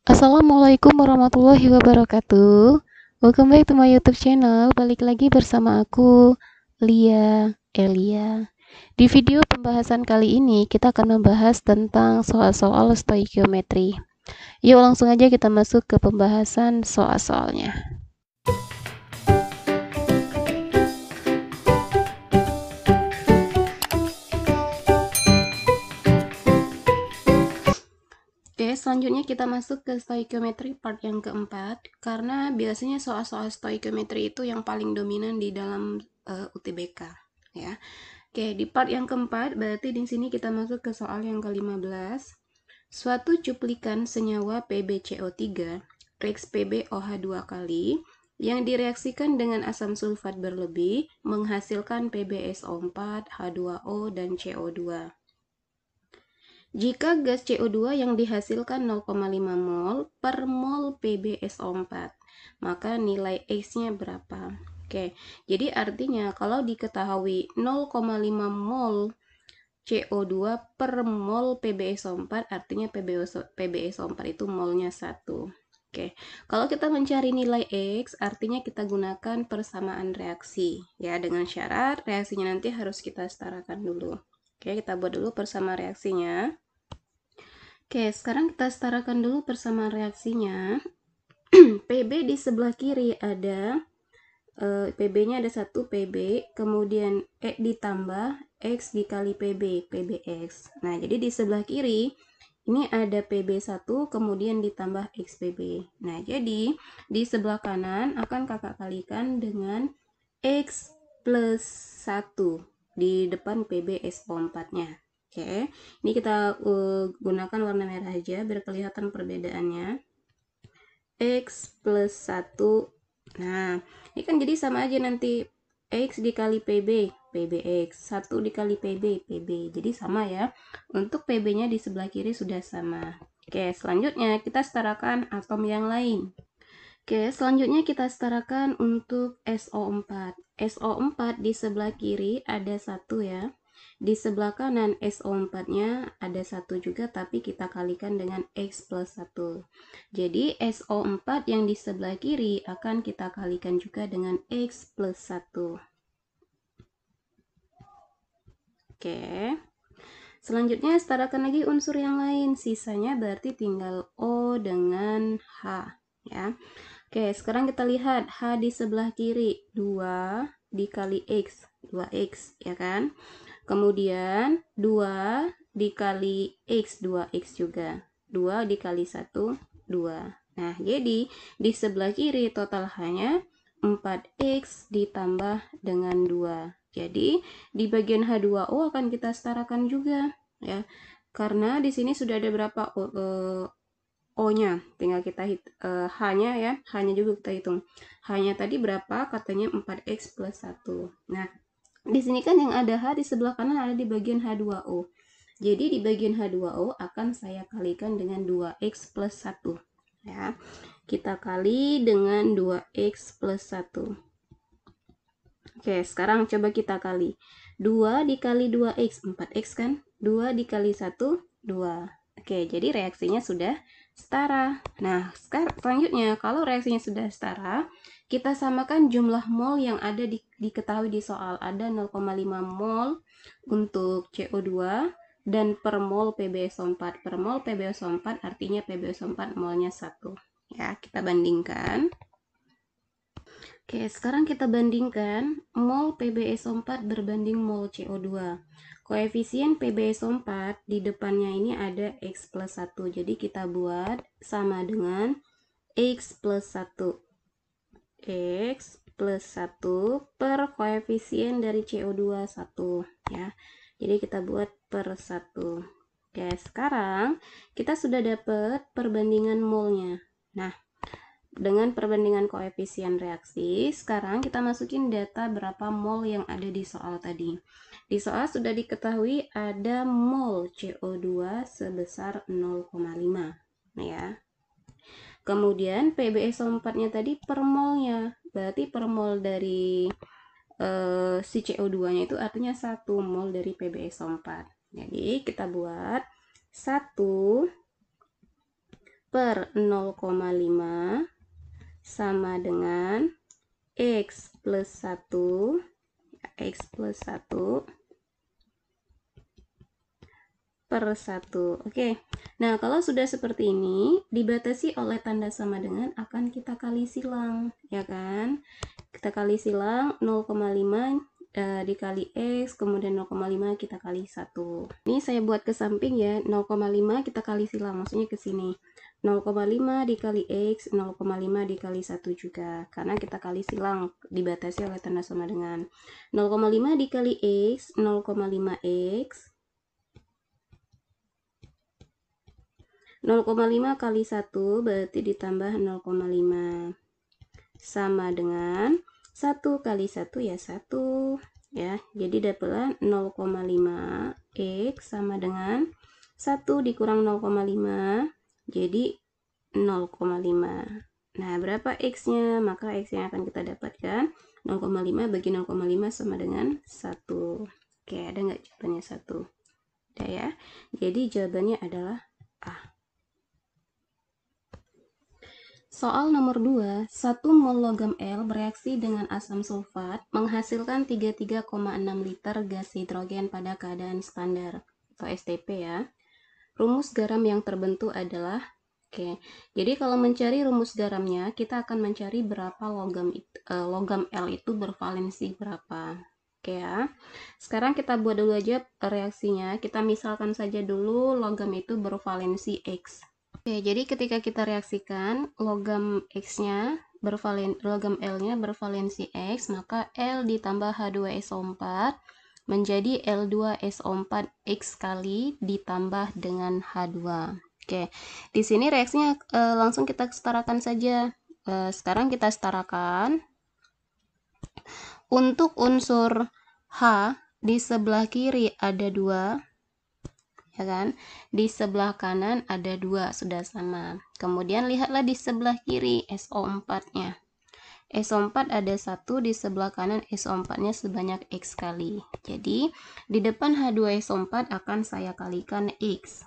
Assalamualaikum warahmatullahi wabarakatuh. Welcome back to my YouTube channel. Balik lagi bersama aku, Lia Elia. Di video pembahasan kali ini kita akan membahas tentang soal-soal stoikiometri. Yuk langsung aja kita masuk ke pembahasan soal-soalnya. Oke, selanjutnya kita masuk ke stoikiometri part yang keempat, karena biasanya soal-soal stoikiometri itu yang paling dominan di dalam UTBK, ya. Oke, di part yang keempat berarti di sini kita masuk ke soal yang ke-15. Suatu cuplikan senyawa PbCO3 reaks PbOH 2 kali yang direaksikan dengan asam sulfat berlebih menghasilkan PbSO4, H2O, dan CO2. Jika gas CO2 yang dihasilkan 0,5 mol per mol PbSO4, maka nilai X-nya berapa? Oke, jadi artinya kalau diketahui 0,5 mol CO2 per mol PbSO4, artinya PbSO4 itu molnya 1. Oke, kalau kita mencari nilai X, artinya kita gunakan persamaan reaksi. Ya, dengan syarat reaksinya nanti harus kita setarakan dulu. Oke, kita buat dulu persamaan reaksinya. Oke, sekarang kita setarakan dulu persamaan reaksinya. Pb di sebelah kiri ada PB-nya ada 1 PB, kemudian E ditambah X dikali PB, PBX. Nah, jadi di sebelah kiri ini ada PB1 kemudian ditambah XPB. Nah, jadi di sebelah kanan akan kakak kalikan dengan X plus 1 di depan PbSO4-nya. Oke, ini kita gunakan warna merah aja biar kelihatan perbedaannya. X plus 1. Nah, ini kan jadi sama aja nanti. X dikali PB, PBX. 1 dikali PB, PB. Jadi sama ya. Untuk PB-nya di sebelah kiri sudah sama. Oke, selanjutnya kita setarakan atom yang lain. Oke, selanjutnya kita setarakan untuk SO4. SO4 di sebelah kiri ada 1 ya. Di sebelah kanan SO4-nya ada 1 juga, tapi kita kalikan dengan X plus 1. Jadi SO4 yang di sebelah kiri akan kita kalikan juga dengan X plus 1. Oke. Selanjutnya setarakan lagi unsur yang lain. Sisanya berarti tinggal O dengan H ya. Oke, sekarang kita lihat H di sebelah kiri 2 dikali X, 2X ya kan. Kemudian 2 dikali X, 2X juga. 2 dikali 1, 2. Nah, jadi di sebelah kiri total hanya 4X ditambah dengan 2. Jadi di bagian H2O akan kita setarakan juga ya. Karena di sini sudah ada berapa O-nya, tinggal kita H-nya ya, H-nya juga kita hitung. H-nya tadi berapa? Katanya 4X plus 1. Nah, di sini kan yang ada H di sebelah kanan ada di bagian H2O. Jadi di bagian H2O akan saya kalikan dengan 2X plus 1. Ya, kita kali dengan 2X plus 1. Oke, sekarang coba kita kali. 2 dikali 2X, 4X kan? 2 dikali 1, 2. Oke, jadi reaksinya sudah setara. Nah, selanjutnya kalau reaksinya sudah setara, kita samakan jumlah mol yang ada diketahui di soal. Ada 0,5 mol untuk CO2 dan per mol PbSO4. Per mol PbSO4 artinya PbSO4 molnya 1. Ya, kita bandingkan. Oke, sekarang kita bandingkan mol PbSO4 berbanding mol CO2. Koefisien PbSO4 di depannya ini ada X plus 1. Jadi kita buat sama dengan X plus 1. X plus 1 per koefisien dari CO2 1. Ya. Jadi kita buat per 1. Oke, sekarang kita sudah dapat perbandingan molnya. Nah, dengan perbandingan koefisien reaksi, sekarang kita masukin data berapa mol yang ada di soal tadi. Di soal sudah diketahui ada mol CO2 sebesar 0,5 ya. Kemudian PbSO4-nya tadi per molnya, berarti per mol dari si CO2-nya itu artinya 1 mol dari PbSO4. Jadi kita buat 1 per 0,5 sama dengan X plus 1, X plus 1 per 1. Oke. Nah, kalau sudah seperti ini, dibatasi oleh tanda sama dengan akan kita kali silang, ya kan? Kita kali silang 0,5 dikali X, kemudian 0,5 kita kali 1. Ini saya buat ke samping ya, 0,5 kita kali silang, maksudnya ke sini. 0,5 dikali X, 0,5 dikali 1 juga, karena kita kali silang, dibatasi oleh tanda sama dengan. 0,5 dikali X, 0,5X, 0,5 kali 1 berarti ditambah 0,5 sama dengan 1 kali 1 ya 1 ya, jadi dapatlah 0,5 X sama dengan 1 dikurang 0,5 jadi 0,5. Nah, berapa X nya? Maka X yang akan kita dapatkan 0,5 bagi 0,5 sama dengan 1. Oke, ada nggak jawabannya 1? Ada ya, jadi jawabannya adalah A. Soal nomor 2, 1 mol logam L bereaksi dengan asam sulfat menghasilkan 33,6 liter gas hidrogen pada keadaan standar atau STP ya. Rumus garam yang terbentuk adalah, jadi kalau mencari rumus garamnya, kita akan mencari berapa logam L itu bervalensi berapa. Oke ya. Sekarang kita buat dulu aja reaksinya. Kita misalkan saja dulu logam itu bervalensi X. Oke, jadi ketika kita reaksikan logam X-nya logam L-nya bervalensi X, maka L ditambah H2SO4 menjadi L2SO4X kali ditambah dengan H2. Oke, di sini reaksinya langsung kita setarakan saja. Sekarang kita setarakan. Untuk unsur H di sebelah kiri ada 2. Ya kan? Di sebelah kanan ada 2, sudah sama. Kemudian lihatlah di sebelah kiri SO4-nya. SO4 ada 1, di sebelah kanan SO4-nya sebanyak X kali. Jadi, di depan H2SO4 akan saya kalikan X.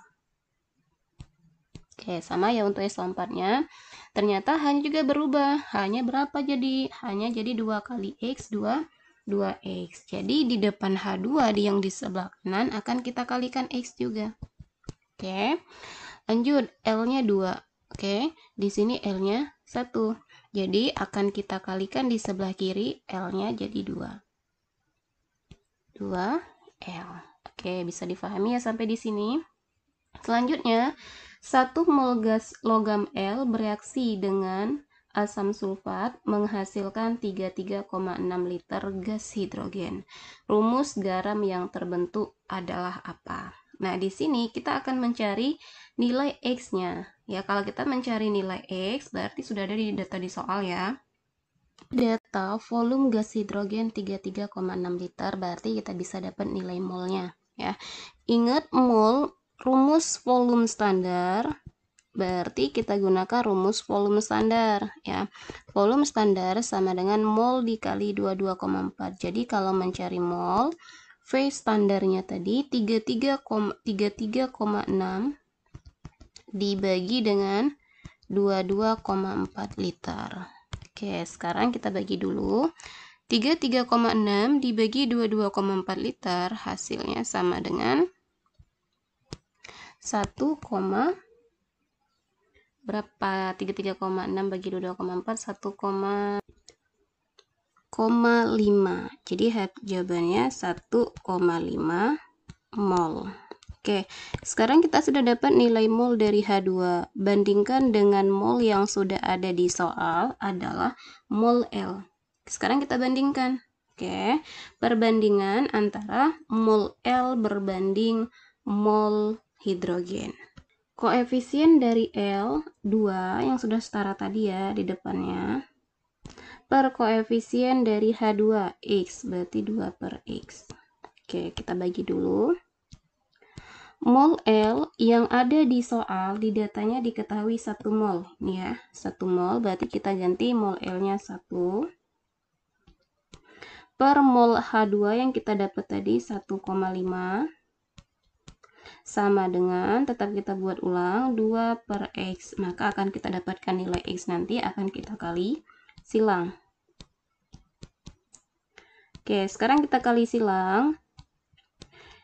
Oke, sama ya untuk SO4-nya. Ternyata H-nya juga berubah. H-nya berapa jadi? H-nya jadi 2 kali X, 2X. Jadi di depan H2 yang di sebelah kanan akan kita kalikan X juga. Oke. Lanjut, L-nya 2. Oke, di sini L-nya 1. Jadi akan kita kalikan di sebelah kiri, L-nya jadi 2. 2L. Oke, bisa difahami ya sampai di sini. Selanjutnya, 1 mol gas logam L bereaksi dengan asam sulfat menghasilkan 33,6 liter gas hidrogen. Rumus garam yang terbentuk adalah apa? Nah, di sini kita akan mencari nilai X-nya. Ya, kalau kita mencari nilai X, berarti sudah ada di data di soal ya. Data volume gas hidrogen 33,6 liter, berarti kita bisa dapat nilai molnya. Ya, ingat mol, rumus volume standar. Berarti kita gunakan rumus volume standar ya. Volume standar sama dengan mol dikali 22,4. Jadi kalau mencari mol, V standarnya tadi 33,6 dibagi dengan 22,4 liter. Oke, sekarang kita bagi dulu. 33,6 dibagi 22,4 liter hasilnya sama dengan 1, berapa? 33,6 bagi 22,4 1,5. Jadi jawabannya 1,5 mol. Oke, sekarang kita sudah dapat nilai mol dari H2. Bandingkan dengan mol yang sudah ada di soal adalah mol L. Sekarang kita bandingkan. Oke, perbandingan antara mol L berbanding mol hidrogen. Koefisien dari L 2 yang sudah setara tadi ya di depannya per koefisien dari H2 X, berarti 2 per X. Oke, kita bagi dulu. Mol L yang ada di soal di datanya diketahui 1 mol. Ini ya, 1 mol berarti kita ganti mol L-nya 1 per mol H2 yang kita dapat tadi 1,5 sama dengan, tetap kita buat ulang, 2 per X. Maka akan kita dapatkan nilai X nanti akan kita kali silang. Oke, sekarang kita kali silang.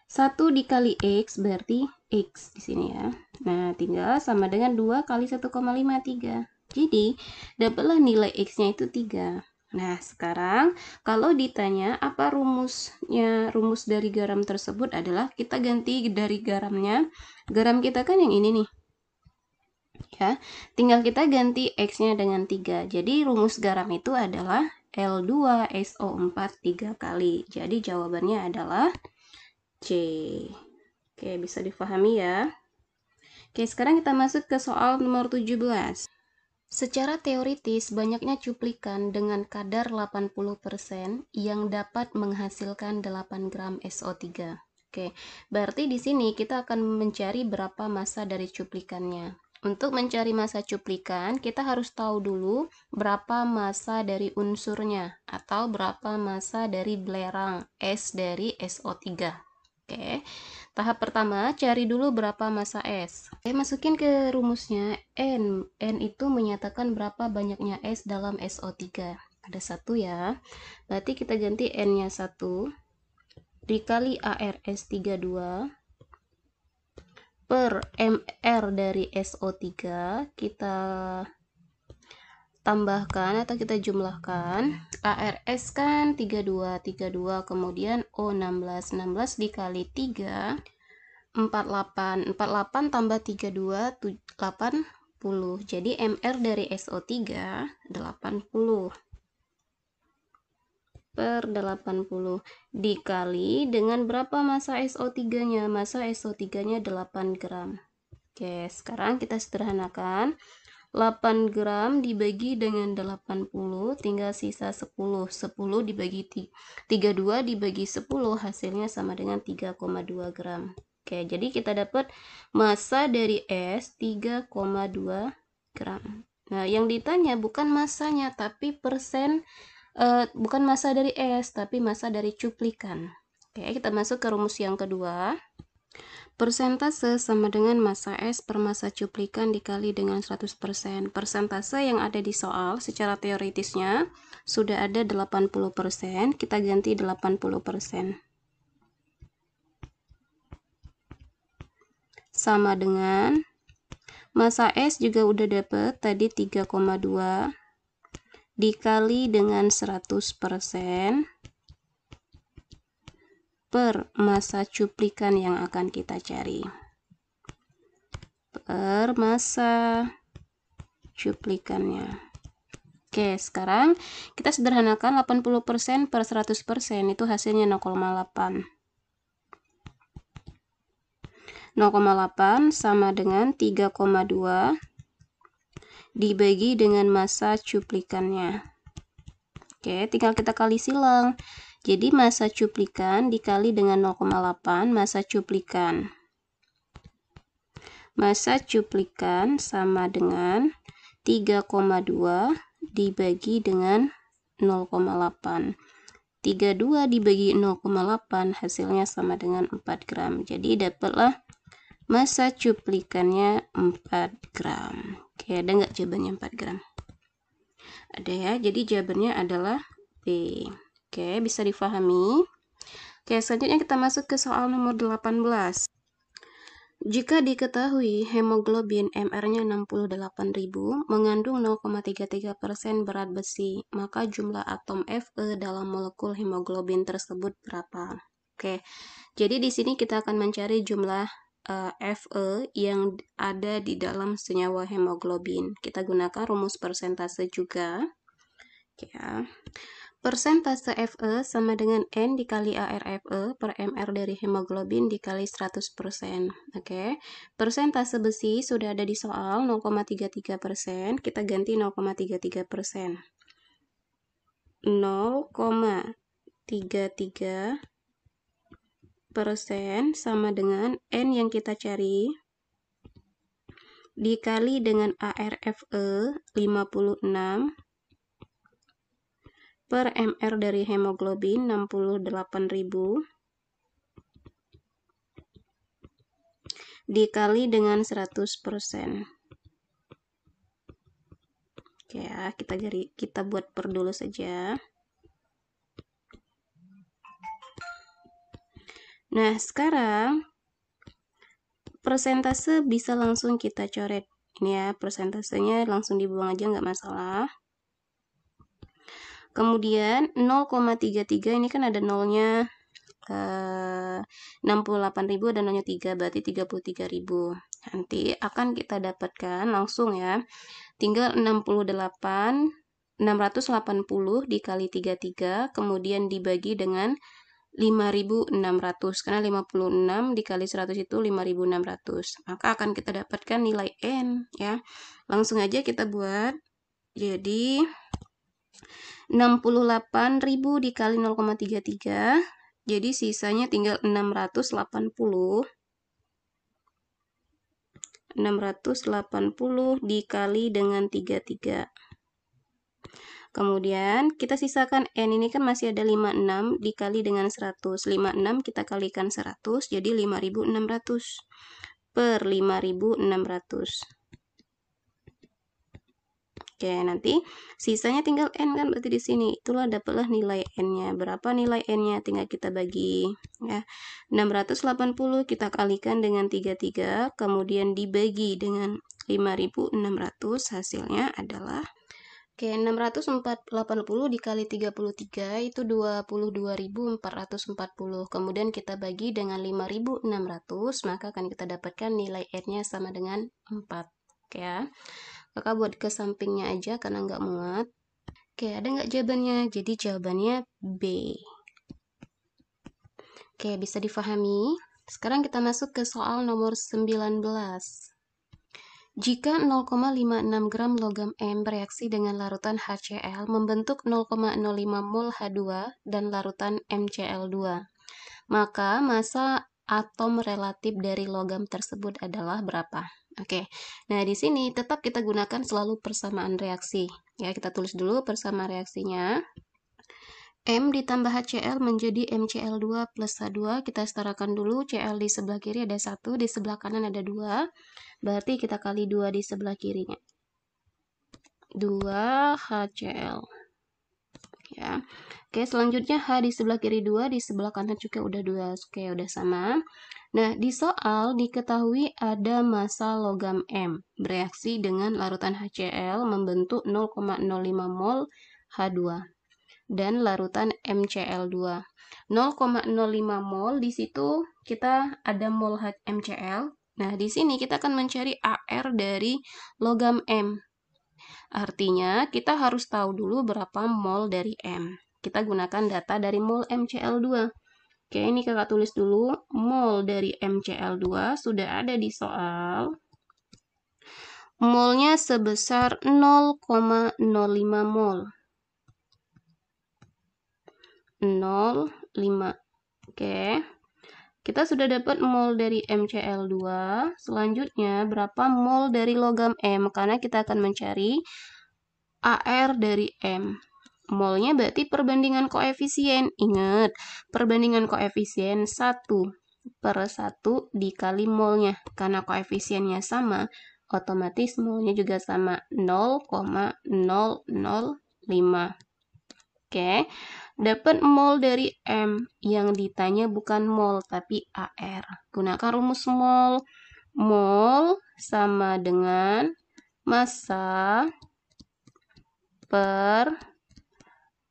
1 dikali X berarti X di sini ya. Nah, tinggal sama dengan 2 kali 1,53. Jadi, dapatlah nilai X-nya itu 3. Nah, sekarang kalau ditanya apa rumusnya, rumus dari garam tersebut adalah kita ganti dari garamnya. Garam kita kan yang ini nih. Ya, tinggal kita ganti X-nya dengan 3. Jadi, rumus garam itu adalah L2SO4 3 kali. Jadi, jawabannya adalah C. Oke, bisa difahami ya. Oke, sekarang kita masuk ke soal nomor 17. Secara teoritis, banyaknya cuplikan dengan kadar 80% yang dapat menghasilkan 8 gram SO3. Oke, berarti di sini kita akan mencari berapa massa dari cuplikannya. Untuk mencari massa cuplikan, kita harus tahu dulu berapa massa dari unsurnya atau berapa massa dari belerang S dari SO3. Oke, tahap pertama, cari dulu berapa massa S. Masukin ke rumusnya, N. N itu menyatakan berapa banyaknya S dalam SO3. Ada 1 ya. Berarti kita ganti N-nya 1 dikali ARS32 per MR dari SO3. Kita tambahkan atau kita jumlahkan. ARS kan 32 kemudian O16 dikali 3 48 tambah 32 80. Jadi MR dari SO3 80 per 80 dikali dengan berapa massa SO3-nya? Massa SO3-nya 8 gram. Oke, sekarang kita sederhanakan. 8 gram dibagi dengan 80, tinggal sisa 10. 10 dibagi 32 dibagi 10, hasilnya sama dengan 3,2 gram. Oke, jadi kita dapat massa dari S 3,2 gram. Nah, yang ditanya bukan massanya, tapi persen, bukan massa dari S, tapi massa dari cuplikan. Oke, kita masuk ke rumus yang kedua. Persentase sama dengan massa S per massa cuplikan dikali dengan 100%. Persentase yang ada di soal secara teoritisnya sudah ada 80%, kita ganti 80%. Sama dengan massa S juga udah dapet tadi 3,2 dikali dengan 100% per massa cuplikan yang akan kita cari. Per massa cuplikannya. Oke, sekarang kita sederhanakan 80% per 100% itu hasilnya 0,8. 0,8 sama dengan 3,2 dibagi dengan massa cuplikannya. Oke, tinggal kita kali silang. Jadi massa cuplikan dikali dengan 0,8 massa cuplikan. Massa cuplikan sama dengan 3,2 dibagi dengan 0,8. 32 dibagi 0,8 hasilnya sama dengan 4 gram. Jadi dapatlah massa cuplikannya 4 gram. Oke, ada nggak jawabannya 4 gram? Ada ya, jadi jawabannya adalah B. Oke, bisa difahami. Oke, selanjutnya kita masuk ke soal nomor 18. Jika diketahui hemoglobin MR-nya 68.000 mengandung 0,33% berat besi, maka jumlah atom Fe dalam molekul hemoglobin tersebut berapa? Oke, jadi di sini kita akan mencari jumlah Fe yang ada di dalam senyawa hemoglobin. Kita gunakan rumus persentase juga. Oke, ya. Persentase Fe sama dengan N dikali ARFE per MR dari hemoglobin dikali 100%. Oke, persentase besi sudah ada di soal 0,33%. Kita ganti 0,33%. 0,33% sama dengan N yang kita cari dikali dengan ARFE 56 per MR dari hemoglobin 68.000 dikali dengan 100%. Oke ya, kita buat per dulu saja. Nah, sekarang persentase bisa langsung kita coret. Ini ya, persentasenya langsung dibuang aja, nggak masalah. Kemudian 0,33 ini kan ada nolnya 68.000 dan nolnya 3, berarti 33.000. Nanti akan kita dapatkan langsung ya, tinggal 680 dikali 33, kemudian dibagi dengan 5.600, karena 56 dikali 100 itu 5.600, maka akan kita dapatkan nilai N ya. Langsung aja kita buat. Jadi 68.000 dikali 0,33, jadi sisanya tinggal 680 dikali dengan 33. Kemudian kita sisakan N ini kan masih ada 56 dikali dengan 100. 56 kita kalikan 100, jadi 5.600 per 5.600. Oke, nanti sisanya tinggal N kan, berarti di sini itulah dapatlah nilai N-nya. Berapa nilai N-nya? Tinggal kita bagi ya. 680 kita kalikan dengan 33, kemudian dibagi dengan 5.600, hasilnya adalah oke, 680 dikali 33 itu 22.440. Kemudian kita bagi dengan 5.600, maka akan kita dapatkan nilai N-nya sama dengan 4. Oke ya. Kakak buat ke sampingnya aja karena nggak muat. Oke, ada nggak jawabannya? Jadi jawabannya B. Oke, bisa difahami. Sekarang kita masuk ke soal nomor 19. Jika 0,56 gram logam M bereaksi dengan larutan HCl membentuk 0,05 mol H2 dan larutan MCl2, maka massa atom relatif dari logam tersebut adalah berapa? Oke, nah di sini tetap kita gunakan selalu persamaan reaksi. Ya, kita tulis dulu persamaan reaksinya. M ditambah HCl menjadi MCl2 plus H2. Kita setarakan dulu, Cl di sebelah kiri ada 1, di sebelah kanan ada 2. Berarti kita kali 2 di sebelah kirinya. 2 HCl. Ya. Oke, selanjutnya H di sebelah kiri 2, di sebelah kanan juga udah 2. Oke, udah sama. Nah, di soal diketahui ada massa logam M bereaksi dengan larutan HCl membentuk 0,05 mol H2 dan larutan MCl2. 0,05 mol di situ kita ada mol MCl. Nah, di sini kita akan mencari AR dari logam M. Artinya, kita harus tahu dulu berapa mol dari M. Kita gunakan data dari mol MCl2. Oke, ini kakak tulis dulu. Mol dari MCl2 sudah ada di soal. Molnya sebesar 0,05 mol. 0,5. Oke. Kita sudah dapat mol dari MCl2. Selanjutnya, berapa mol dari logam M? Karena kita akan mencari AR dari M. Molnya berarti perbandingan koefisien. Ingat, perbandingan koefisien 1/1 dikali molnya. Karena koefisiennya sama, otomatis molnya juga sama, 0,005. Oke, dapat mol dari M. Yang ditanya bukan mol, tapi AR. Gunakan rumus mol. Mol sama dengan massa per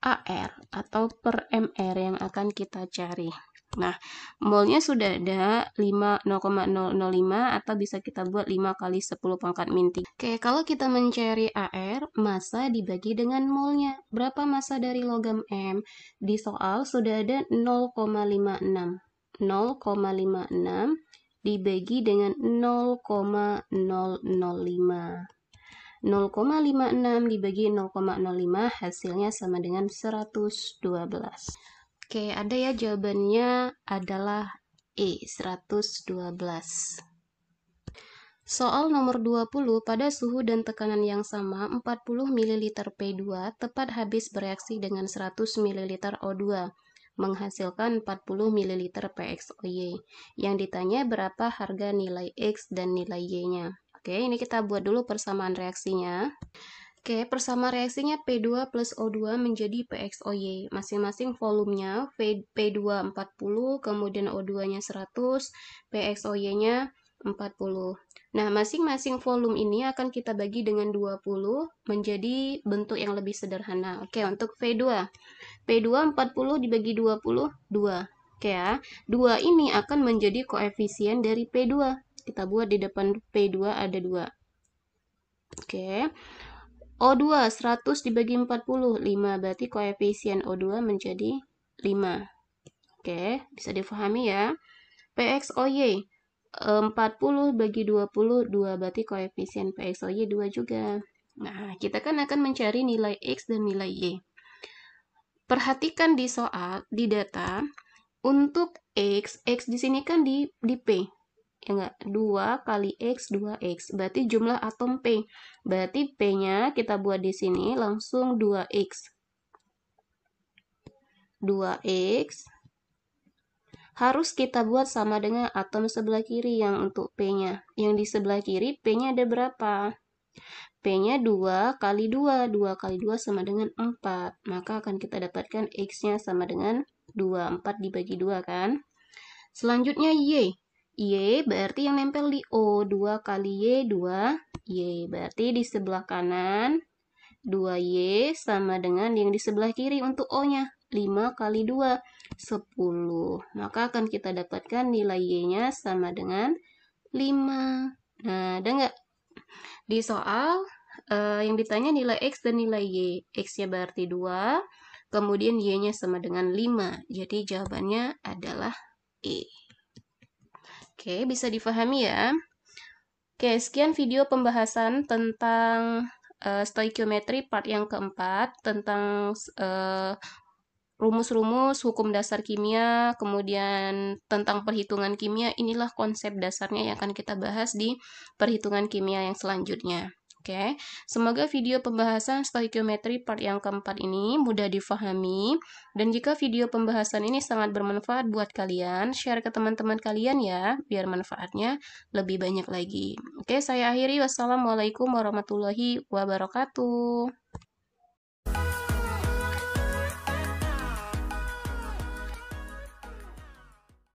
AR atau per MR yang akan kita cari. Nah, molnya sudah ada 0,005 atau bisa kita buat 5 kali 10 pangkat min 3. Oke, kalau kita mencari AR, massa dibagi dengan molnya. Berapa massa dari logam M? Di soal sudah ada 0,56. 0,56 dibagi dengan 0,005. 0,56 dibagi 0,05 hasilnya sama dengan 112. Oke, ada ya jawabannya adalah E, 112. Soal nomor 20, pada suhu dan tekanan yang sama, 40 ml P2 tepat habis bereaksi dengan 100 ml O2. menghasilkan 40 ml PXOY. Yang ditanya berapa harga nilai X dan nilai Y-nya. Oke, ini kita buat dulu persamaan reaksinya. Oke, persamaan reaksinya P2 plus O2 menjadi PXOY. Masing-masing volumenya P2 40, kemudian O2-nya 100, PXOY-nya 40. Nah, masing-masing volume ini akan kita bagi dengan 20 menjadi bentuk yang lebih sederhana. Oke, untuk P2. P2 40 dibagi 20, 2. Oke ya, 2 ini akan menjadi koefisien dari P2. Kita buat di depan P2 ada 2. Oke. O2 100 dibagi 40, 5. Berarti koefisien O2 menjadi 5. Oke, bisa difahami ya. PXOY 40 bagi 20, 2. Berarti koefisien PXOY 2 juga. Nah, kita kan akan mencari nilai X dan nilai Y. Perhatikan di soal, di data, untuk X di sini kan di P. Ya enggak? 2 kali X, 2X. Berarti jumlah atom P. Berarti P-nya kita buat di sini langsung 2X. 2X harus kita buat sama dengan atom sebelah kiri yang untuk P-nya. Yang di sebelah kiri P-nya ada berapa? P-nya 2 kali 2. 2 kali 2 sama dengan 4. Maka akan kita dapatkan X-nya sama dengan 2. 4 dibagi 2 kan? Selanjutnya Y. Y berarti yang nempel di O. 2 kali Y, 2Y. Berarti di sebelah kanan 2Y sama dengan yang di sebelah kiri untuk O-nya. 5 kali 2, 10. Maka akan kita dapatkan nilai Y-nya sama dengan 5. Nah, ada nggak? Di soal yang ditanya nilai X dan nilai Y. X-nya berarti 2, kemudian Y-nya sama dengan 5. Jadi jawabannya adalah E. Oke, bisa difahami ya. Oke, sekian video pembahasan tentang stoikiometri part yang keempat, tentang rumus-rumus hukum dasar kimia, kemudian tentang perhitungan kimia. Inilah konsep dasarnya yang akan kita bahas di perhitungan kimia yang selanjutnya. Oke, semoga video pembahasan stoikiometri part yang keempat ini mudah difahami. Dan jika video pembahasan ini sangat bermanfaat buat kalian, share ke teman-teman kalian ya, biar manfaatnya lebih banyak lagi. Oke, saya akhiri. Wassalamualaikum warahmatullahi wabarakatuh.